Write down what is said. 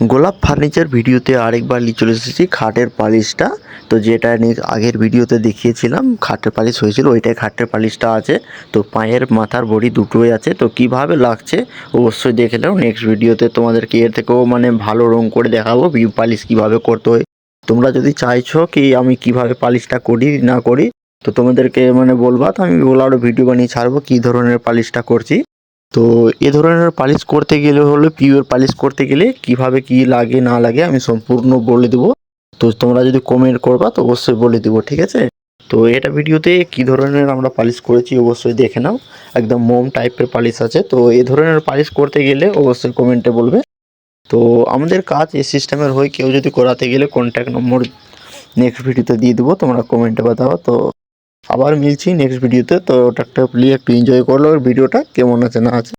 গোলাপ ফার্নিচার ভিডিওতে আরেকবার নিয়ে চলে এসেছি খাটের পালিশটা। তো যেটা নিয়ে আগের ভিডিওতে দেখিয়েছিলাম খাটের পালিশ হয়েছিল, ওইটাই খাটের পালিশটা আছে। তো পায়ের মাথার বডি দুটোই আছে। তো কিভাবে লাগছে অবশ্যই দেখে নাও। নেক্সট ভিডিওতে তোমাদেরকে এর থেকেও ভালো রং করে দেখাবো পালিশ কিভাবে করতে হয়। তোমরা যদি চাইছো কি আমি কিভাবে পালিশটা করি না করি, তো তোমাদেরকে বলবা, তো আমি ওগুলো আরও ভিডিও বানিয়ে ছাড়বো কী ধরনের পালিশটা করছি। তো এ ধরনের পালিশ করতে গেলে হলো পিওর পালিশ করতে গেলে কিভাবে কি লাগে না লাগে আমি সম্পূর্ণ বলে দেবো। তো তোমরা যদি কমেন্ট করবা তো অবশ্যই বলে দেবো, ঠিক আছে। তো এটা ভিডিওতে কি ধরনের আমরা পালিশ করেছি অবশ্যই দেখে নাও। একদম মোম টাইপের পালিশ আছে। তো এই ধরনের পালিশ করতে গেলে অবশ্যই কমেন্টে বলবে। তো আমাদের কাজ এই সিস্টেমের হয়, কেউ যদি করাতে গেলে কন্ট্যাক্ট নম্বর নেক্সট ভিডিওতে দিয়ে দেবো, তোমরা কমেন্টে বাতাও। তো আবার মিলছি নেক্সট ভিডিওতে। তো ওটা একটা প্লিজ একটু এনজয় করলো ভিডিওটা কেমন আছে না আছে।